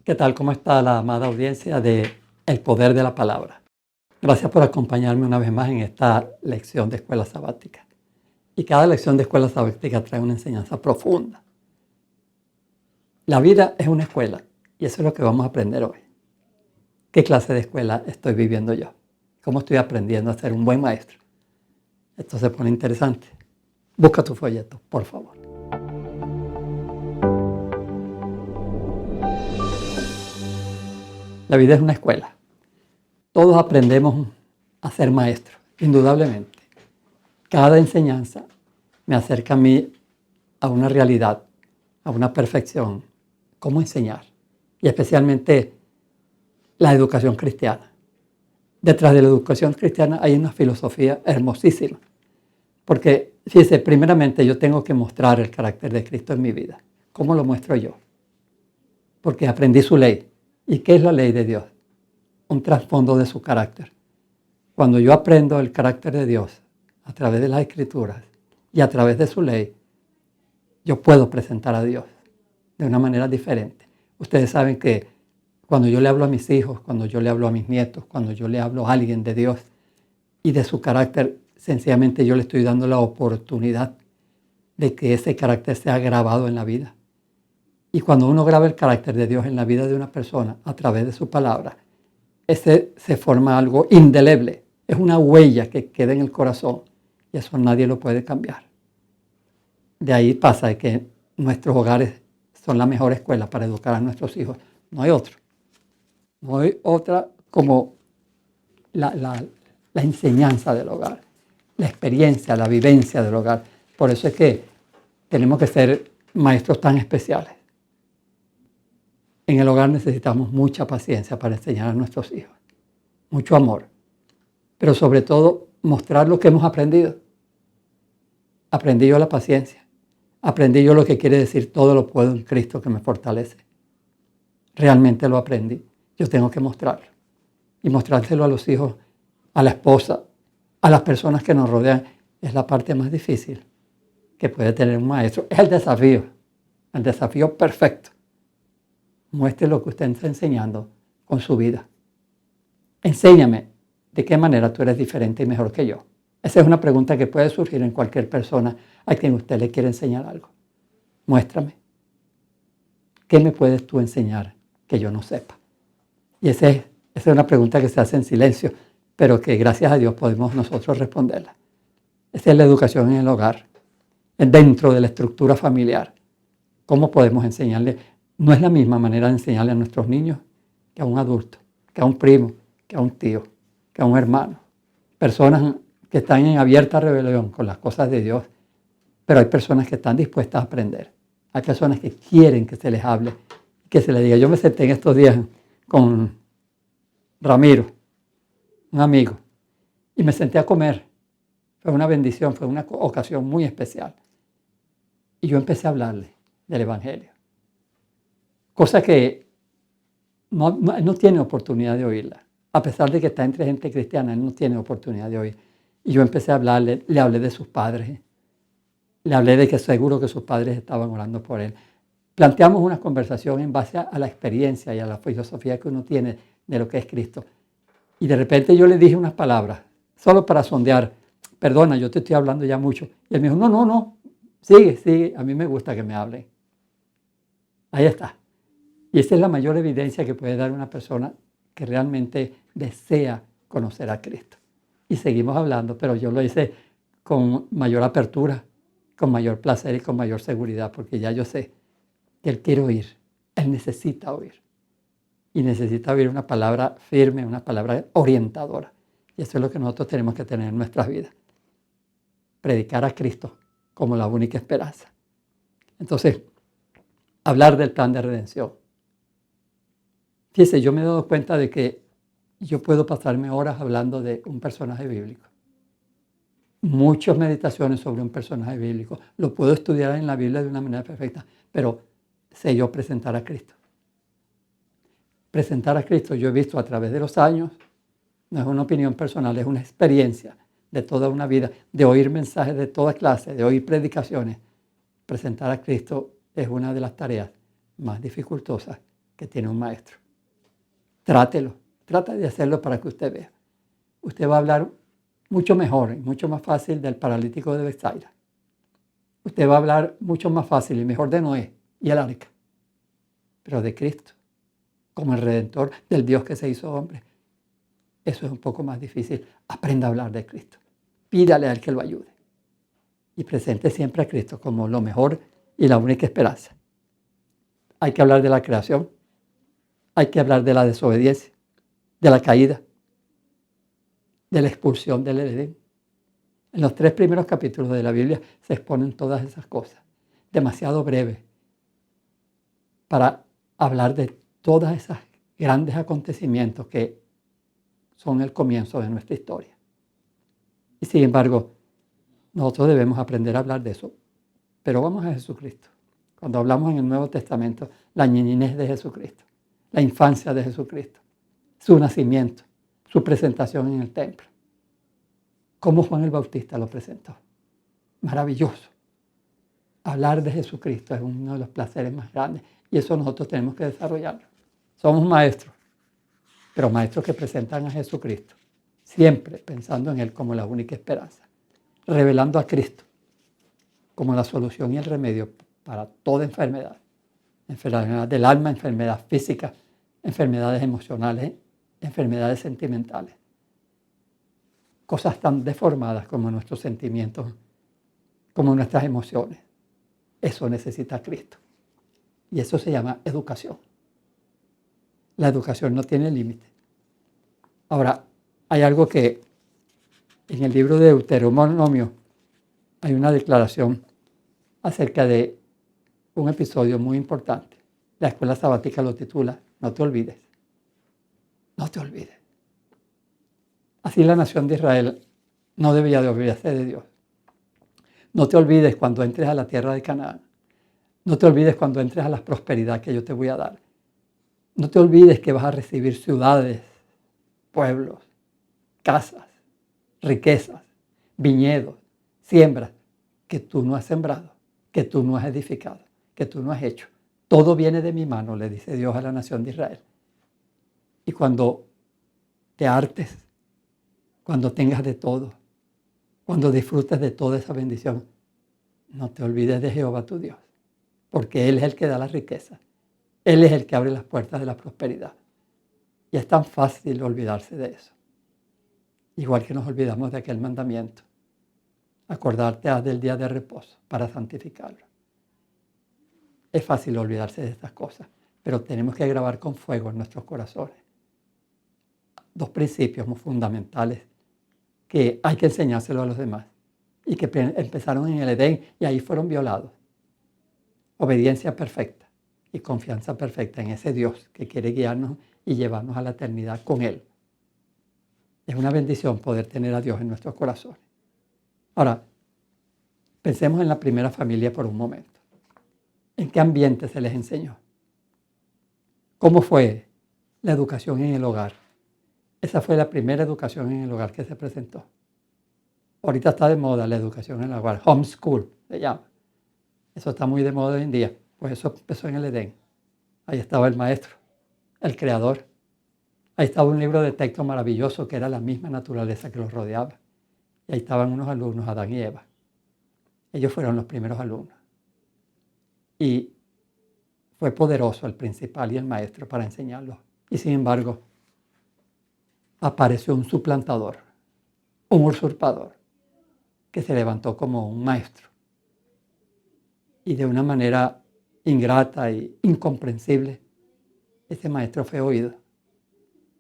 ¿Qué tal? ¿Cómo está la amada audiencia de El Poder de la Palabra? Gracias por acompañarme una vez más en esta lección de Escuela Sabática. Y cada lección de Escuela Sabática trae una enseñanza profunda. La vida es una escuela y eso es lo que vamos a aprender hoy. ¿Qué clase de escuela estoy viviendo yo? ¿Cómo estoy aprendiendo a ser un buen maestro? Esto se pone interesante. Busca tu folleto, por favor. La vida es una escuela. Todos aprendemos a ser maestros, indudablemente. Cada enseñanza me acerca a mí a una realidad, a una perfección, cómo enseñar. Y especialmente la educación cristiana. Detrás de la educación cristiana hay una filosofía hermosísima. Porque, fíjese, primeramente yo tengo que mostrar el carácter de Cristo en mi vida. ¿Cómo lo muestro yo? Porque aprendí su ley. ¿Y qué es la ley de Dios? Un trasfondo de su carácter. Cuando yo aprendo el carácter de Dios a través de las Escrituras y a través de su ley, yo puedo presentar a Dios de una manera diferente. Ustedes saben que cuando yo le hablo a mis hijos, cuando yo le hablo a mis nietos, cuando yo le hablo a alguien de Dios y de su carácter, sencillamente yo le estoy dando la oportunidad de que ese carácter sea grabado en la vida. Y cuando uno graba el carácter de Dios en la vida de una persona a través de su palabra, ese se forma algo indeleble. Es una huella que queda en el corazón y eso nadie lo puede cambiar. De ahí pasa de que nuestros hogares son la mejor escuela para educar a nuestros hijos. No hay otro. No hay otra como la enseñanza del hogar, la experiencia, la vivencia del hogar. Por eso es que tenemos que ser maestros tan especiales. En el hogar necesitamos mucha paciencia para enseñar a nuestros hijos, mucho amor, pero sobre todo mostrar lo que hemos aprendido. Aprendí yo la paciencia, aprendí yo lo que quiere decir todo lo puedo en Cristo que me fortalece. Realmente lo aprendí, yo tengo que mostrarlo y mostrárselo a los hijos, a la esposa, a las personas que nos rodean. Es la parte más difícil que puede tener un maestro, es el desafío perfecto. Muestre lo que usted está enseñando con su vida. Enséñame de qué manera tú eres diferente y mejor que yo. Esa es una pregunta que puede surgir en cualquier persona a quien usted le quiere enseñar algo. Muéstrame. ¿Qué me puedes tú enseñar que yo no sepa? Y esa es una pregunta que se hace en silencio, pero que gracias a Dios podemos nosotros responderla. Esa es la educación en el hogar, dentro de la estructura familiar. ¿Cómo podemos enseñarle? No es la misma manera de enseñarle a nuestros niños que a un adulto, que a un primo, que a un tío, que a un hermano. Personas que están en abierta rebelión con las cosas de Dios, pero hay personas que están dispuestas a aprender. Hay personas que quieren que se les hable, que se les diga. Yo me senté en estos días con Ramiro, un amigo, y me senté a comer. Fue una bendición, fue una ocasión muy especial. Y yo empecé a hablarle del Evangelio. Cosa que no tiene oportunidad de oírla. A pesar de que está entre gente cristiana, él no tiene oportunidad de oír. Y yo empecé a hablarle, le hablé de sus padres. Le hablé de que seguro que sus padres estaban orando por él. Planteamos una conversación en base a la experiencia y a la filosofía que uno tiene de lo que es Cristo. Y de repente yo le dije unas palabras, solo para sondear. Perdona, yo te estoy hablando ya mucho. Y él me dijo, no, sigue, a mí me gusta que me hablen. Ahí está. Y esa es la mayor evidencia que puede dar una persona que realmente desea conocer a Cristo. Y seguimos hablando, pero yo lo hice con mayor apertura, con mayor placer y con mayor seguridad, porque ya yo sé que Él quiere oír, Él necesita oír. Y necesita oír una palabra firme, una palabra orientadora. Y eso es lo que nosotros tenemos que tener en nuestras vidas. Predicar a Cristo como la única esperanza. Entonces, hablar del plan de redención. Fíjese, yo me he dado cuenta de que yo puedo pasarme horas hablando de un personaje bíblico. Muchas meditaciones sobre un personaje bíblico. Lo puedo estudiar en la Biblia de una manera perfecta, pero sé yo presentar a Cristo. Presentar a Cristo, yo he visto a través de los años, no es una opinión personal, es una experiencia de toda una vida, de oír mensajes de toda clase, de oír predicaciones. Presentar a Cristo es una de las tareas más dificultosas que tiene un maestro. Trátelo, trata de hacerlo para que usted vea. Usted va a hablar mucho mejor y mucho más fácil del paralítico de Betsaida. Usted va a hablar mucho más fácil y mejor de Noé y el arca, pero de Cristo, como el Redentor, del Dios que se hizo hombre. Eso es un poco más difícil. Aprenda a hablar de Cristo. Pídale a Él que lo ayude. Y presente siempre a Cristo como lo mejor y la única esperanza. Hay que hablar de la creación. Hay que hablar de la desobediencia, de la caída, de la expulsión del Edén. En los 3 primeros capítulos de la Biblia se exponen todas esas cosas. Demasiado breve para hablar de todos esos grandes acontecimientos que son el comienzo de nuestra historia. Y sin embargo, nosotros debemos aprender a hablar de eso. Pero vamos a Jesucristo. Cuando hablamos en el Nuevo Testamento, la niñez de Jesucristo, la infancia de Jesucristo, su nacimiento, su presentación en el templo. Cómo Juan el Bautista lo presentó. Maravilloso. Hablar de Jesucristo es uno de los placeres más grandes y eso nosotros tenemos que desarrollarlo. Somos maestros, pero maestros que presentan a Jesucristo, siempre pensando en Él como la única esperanza, revelando a Cristo como la solución y el remedio para toda enfermedad. Enfermedad del alma, enfermedad física, enfermedades emocionales, enfermedades sentimentales. Cosas tan deformadas como nuestros sentimientos, como nuestras emociones. Eso necesita Cristo. Y eso se llama educación. La educación no tiene límite. Ahora, hay algo que en el libro de Deuteronomio hay una declaración acerca de un episodio muy importante. La escuela sabática lo titula No te olvides. No te olvides. Así la nación de Israel no debía de olvidarse de Dios. No te olvides cuando entres a la tierra de Canaán. No te olvides cuando entres a la prosperidad que yo te voy a dar. No te olvides que vas a recibir ciudades, pueblos, casas, riquezas, viñedos, siembras que tú no has sembrado, que tú no has edificado, que tú no has hecho. Todo viene de mi mano, le dice Dios a la nación de Israel. Y cuando te hartes, cuando tengas de todo, cuando disfrutes de toda esa bendición, no te olvides de Jehová tu Dios, porque Él es el que da la riqueza. Él es el que abre las puertas de la prosperidad. Y es tan fácil olvidarse de eso. Igual que nos olvidamos de aquel mandamiento. Acordarte del día de reposo para santificarlo. Es fácil olvidarse de estas cosas, pero tenemos que grabar con fuego en nuestros corazones 2 principios muy fundamentales que hay que enseñárselo a los demás y que empezaron en el Edén y ahí fueron violados. Obediencia perfecta y confianza perfecta en ese Dios que quiere guiarnos y llevarnos a la eternidad con Él. Es una bendición poder tener a Dios en nuestros corazones. Ahora, pensemos en la primera familia por un momento. ¿En qué ambiente se les enseñó? ¿Cómo fue la educación en el hogar? Esa fue la primera educación en el hogar que se presentó. Ahorita está de moda la educación en el hogar, homeschool se llama. Eso está muy de moda hoy en día. Pues eso empezó en el Edén. Ahí estaba el maestro, el creador. Ahí estaba un libro de texto maravilloso que era la misma naturaleza que los rodeaba. Y ahí estaban unos alumnos, Adán y Eva. Ellos fueron los primeros alumnos. Y fue poderoso el principal y el maestro para enseñarlos. Y sin embargo, apareció un suplantador, un usurpador, que se levantó como un maestro. Y de una manera ingrata e incomprensible, ese maestro fue oído.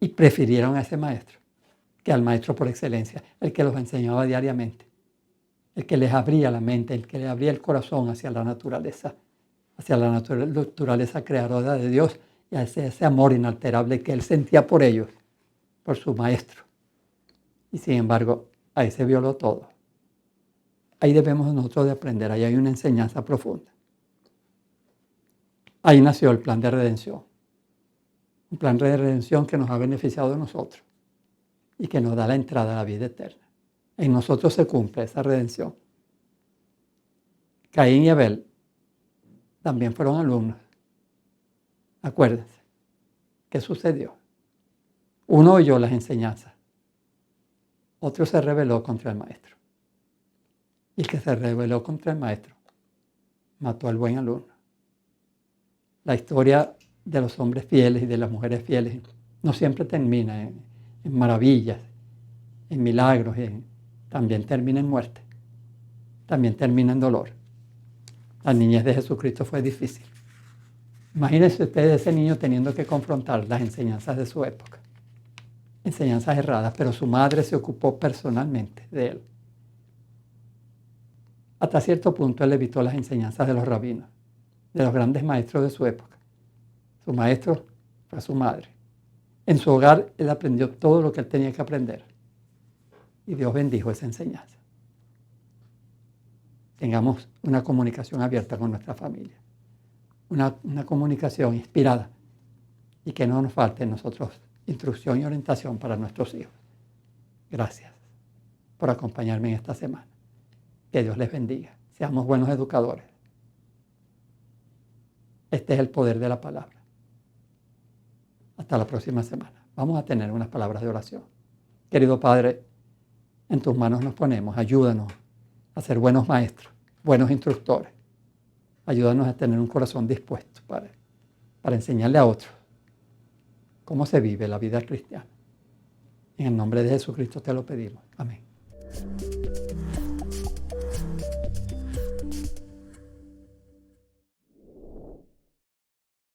Y prefirieron a ese maestro que al maestro por excelencia, el que los enseñaba diariamente, el que les abría la mente, el que les abría el corazón hacia la naturaleza creadora de Dios y hacia ese amor inalterable que él sentía por ellos, por su maestro. Y sin embargo, ahí se violó todo. Ahí debemos nosotros de aprender, ahí hay una enseñanza profunda. Ahí nació el plan de redención. Un plan de redención que nos ha beneficiado a nosotros y que nos da la entrada a la vida eterna. En nosotros se cumple esa redención. Caín y Abel también fueron alumnos. Acuérdense, ¿Qué sucedió? Uno oyó las enseñanzas, otro se rebeló contra el maestro. Y el que se rebeló contra el maestro mató al buen alumno. La historia de los hombres fieles y de las mujeres fieles no siempre termina en maravillas, en milagros, también termina en muerte, también termina en dolor. La niñez de Jesucristo fue difícil. Imagínense ustedes ese niño teniendo que confrontar las enseñanzas de su época, enseñanzas erradas, pero su madre se ocupó personalmente de él. Hasta cierto punto él evitó las enseñanzas de los rabinos, de los grandes maestros de su época. Su maestro fue su madre. En su hogar él aprendió todo lo que él tenía que aprender. Y Dios bendijo esa enseñanza. Tengamos una comunicación abierta con nuestra familia. Una comunicación inspirada. Y que no nos falte en nosotros instrucción y orientación para nuestros hijos. Gracias por acompañarme en esta semana. Que Dios les bendiga. Seamos buenos educadores. Este es el poder de la palabra. Hasta la próxima semana. Vamos a tener unas palabras de oración. Querido Padre, en tus manos nos ponemos. Ayúdanos a ser buenos maestros, buenos instructores. Ayúdanos a tener un corazón dispuesto, Padre, para enseñarle a otros cómo se vive la vida cristiana. En el nombre de Jesucristo te lo pedimos. Amén.